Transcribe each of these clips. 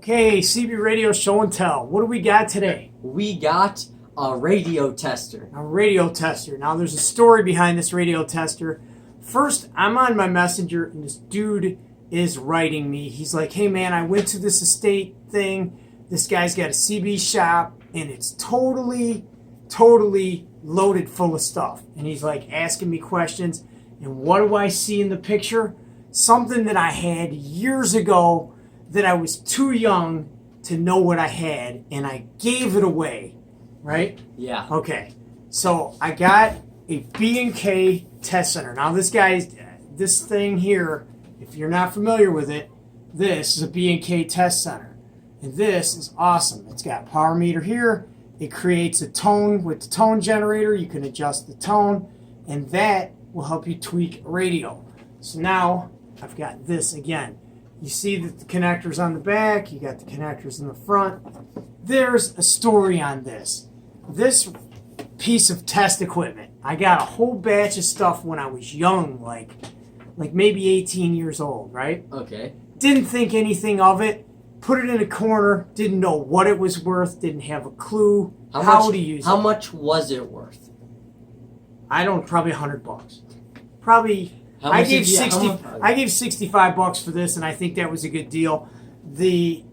Okay, CB Radio Show and Tell. What do we got today? We got a radio tester. A radio tester. Now, there's a story behind this radio tester. First, I'm on my messenger, and this dude is writing me. He's like, hey, man, I went to this estate thing. This guy's got a CB shop, and it's totally loaded full of stuff. And he's like asking me questions. And what do I see in the picture? Something that I had years ago that I was too young to know what I had, and I gave it away, right? Yeah. Okay, so I got a B&K test center. Now this thing here, if you're not familiar with it, this is a B&K test center. And this is awesome. It's got a power meter here. It creates a tone with the tone generator. You can adjust the tone, and that will help you tweak a radio. So now I've got this again. You see that the connector's on the back, you got the connectors in the front. There's a story on this. This piece of test equipment, I got a whole batch of stuff when I was young, like maybe 18 years old, right? Okay. Didn't think anything of it, put it in a corner, didn't know what it was worth, didn't have a clue how to use it. How much was it worth? Probably $100. Probably. I gave $65 for this, and I think that was a good deal. I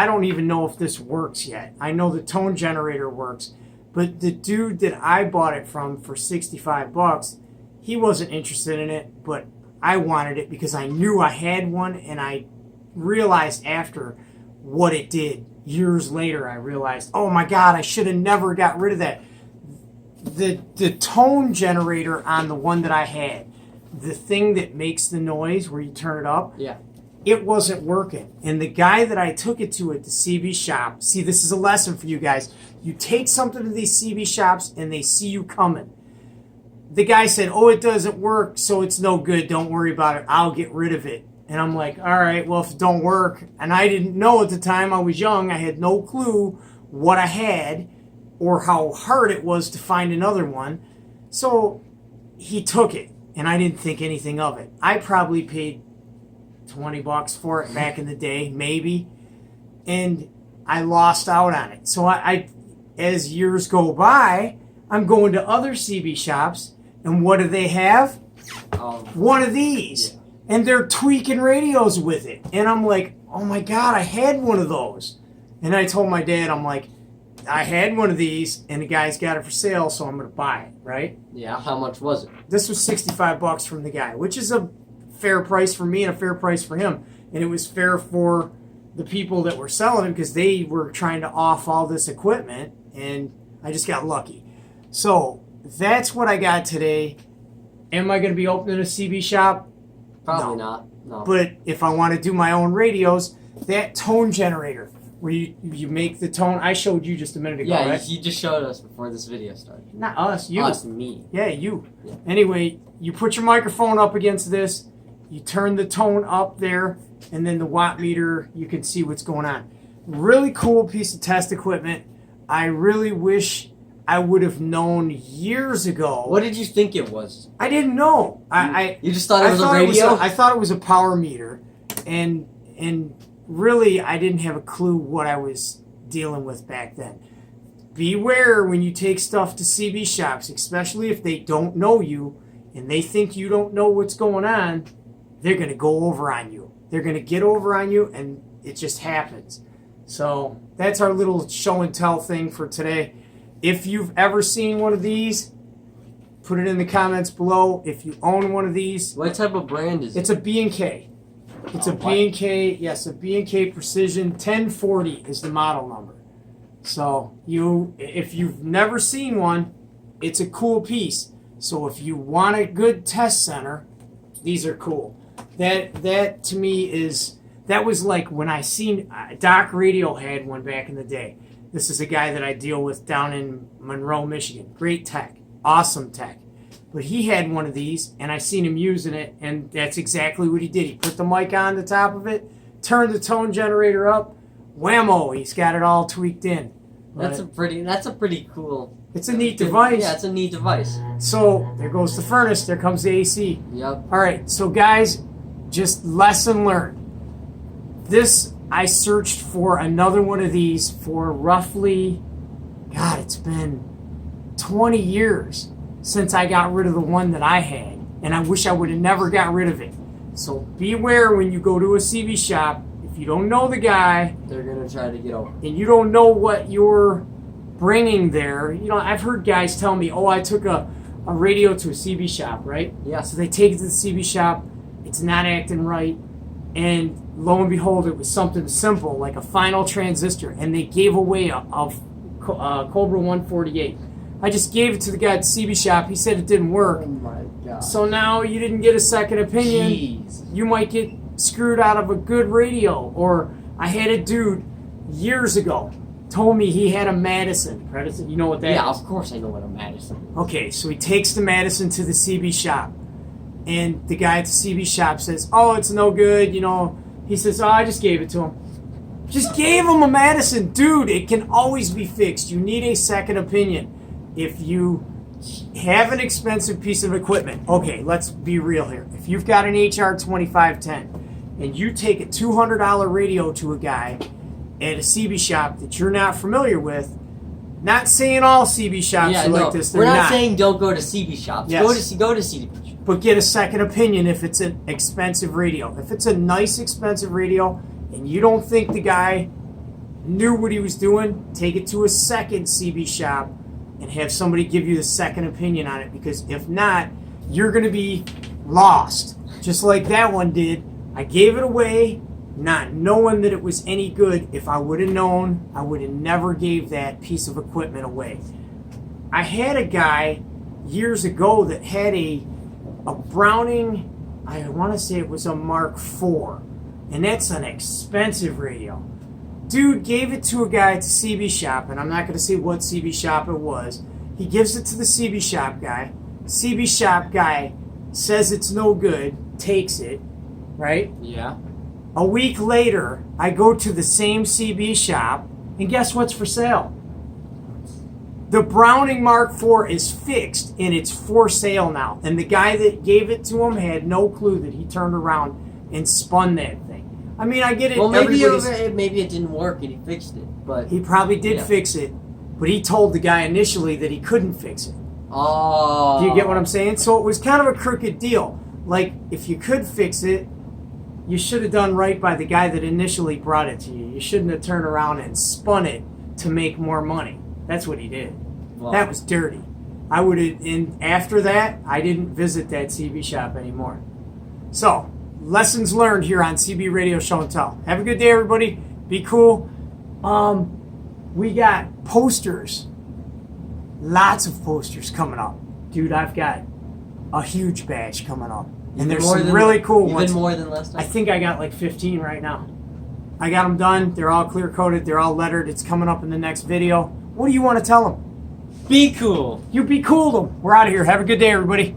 don't even know if this works yet. I know the tone generator works, but the dude that I bought it from for $65, he wasn't interested in it, but I wanted it because I knew I had one, and I realized after what it did. Years later, I realized, oh my God, I should have never got rid of that. The tone generator on the one that I had, the thing that makes the noise where you turn it up, yeah, it wasn't working. And the guy that I took it to at the CB shop, see, this is a lesson for you guys. You take something to these CB shops and they see you coming. The guy said, oh, it doesn't work, so it's no good. Don't worry about it. I'll get rid of it. And I'm like, all right, well, if it don't work, and I didn't know at the time, I was young, I had no clue what I had or how hard it was to find another one. So he took it, and I didn't think anything of it. I probably paid $20 for it back in the day, maybe, and I lost out on it. So I as years go by, I'm going to other CB shops, and what do they have? One of these. Yeah. And they're tweaking radios with it. And I'm like, oh my God, I had one of those. And I told my dad, I'm like, I had one of these, and the guy's got it for sale, so I'm going to buy it, right? Yeah, how much was it? This was $65 from the guy, which is a fair price for me and a fair price for him. And it was fair for the people that were selling it because they were trying to off all this equipment, and I just got lucky. So that's what I got today. Am I going to be opening a CB shop? Probably not. No. But if I want to do my own radios, that tone generator, where you make the tone, I showed you just a minute ago, yeah, right? you just showed us before this video started. Not us, you. Us, me. Yeah, you. Yeah. Anyway, you put your microphone up against this, you turn the tone up there, and then the watt meter, you can see what's going on. Really cool piece of test equipment. I really wish I would have known years ago. What did you think it was? I didn't know. You just thought it was a radio? I thought it was a power meter, and really I didn't have a clue what I was dealing with back then. Beware when you take stuff to CB shops, especially if they don't know you and they think you don't know what's going on. They're going to go over on you. They're going to get over on you, and it just happens. So that's our little show and tell thing for today. If you've ever seen one of these, put it in the comments below. If you own one of these. What type of brand is it? It's a B&K. It's a B&K, yes, a B&K Precision 1040 is the model number. So if you've never seen one, it's a cool piece. So if you want a good test center, these are cool. That to me that was like when I seen Doc Radio had one back in the day. This is a guy that I deal with down in Monroe, Michigan. Great tech. Awesome tech. But he had one of these, and I seen him using it, and that's exactly what he did. He put the mic on the top of it, turned the tone generator up, whammo, he's got it all tweaked in. That's a pretty cool. It's a neat device. Yeah, it's a neat device. So there goes the furnace, there comes the AC. Yep. All right, so guys, just lesson learned. This I searched for another one of these for roughly, God, it's been 20 years since I got rid of the one that I had. And I wish I would have never got rid of it. So beware when you go to a CB shop. If you don't know the guy, They're gonna try to get over. and you don't know what you're bringing there. You know, I've heard guys tell me, oh, I took a radio to a CB shop, right? Yeah. So they take it to the CB shop, it's not acting right, and lo and behold, it was something simple, like a final transistor, and they gave away a Cobra 148. I just gave it to the guy at the CB shop, he said it didn't work. Oh my god. So now you didn't get a second opinion. Jeez. You might get screwed out of a good radio. Or I had a dude years ago told me he had a Madison. You know what that is? Yeah, of course I know what a Madison is. Okay, so he takes the Madison to the CB shop. And the guy at the CB shop says, oh, it's no good. You know, he says, oh, I just gave it to him. Just gave him a Madison. Dude, it can always be fixed. You need a second opinion. If you have an expensive piece of equipment, okay, let's be real here. If you've got an HR 2510 and you take a $200 radio to a guy at a CB shop that you're not familiar with, not saying all CB shops Yeah, are no, like this, we're they're not saying don't go to CB shops. Yes. Go to CB shops. but get a second opinion if it's an expensive radio. If it's a nice expensive radio and you don't think the guy knew what he was doing, take it to a second CB shop and have somebody give you the second opinion on it, because if not, you're going to be lost. Just like that one did. I gave it away not knowing that it was any good. If I would have known, I would have never gave that piece of equipment away. I had a guy years ago that had a Browning, I want to say it was a Mark IV, and that's an expensive radio. Dude gave it to a guy at the CB shop, and I'm not going to say what CB shop it was. He gives it to the CB shop guy. CB shop guy says it's no good, takes it, right? Yeah. A week later, I go to the same CB shop, and guess what's for sale? The Browning Mark IV is fixed, and it's for sale now. And the guy that gave it to him had no clue that he turned around and spun that thing. I mean, I get it. Well, maybe everybody's- maybe it didn't work and he fixed it, but He probably did Yeah. fix it, but he told the guy initially that he couldn't fix it. oh, Do you get what I'm saying? So it was kind of a crooked deal. Like, if you could fix it, you should have done right by the guy that initially brought it to you. You shouldn't have turned around and spun it to make more money. That's what he did. Well, That was dirty. I would have, and after that, I didn't visit that CB shop anymore. So, lessons learned here on CB Radio Show and Tell. Have a good day, everybody. Be cool. We got posters. Lots of posters coming up. Dude, I've got a huge batch coming up. And there's some really cool ones. Even more than last time. I think I got like 15 right now. I got them done. They're all clear coated. They're all lettered. It's coming up in the next video. What do you want to tell them? Be cool. You be cool them. We're out of here. Have a good day, everybody.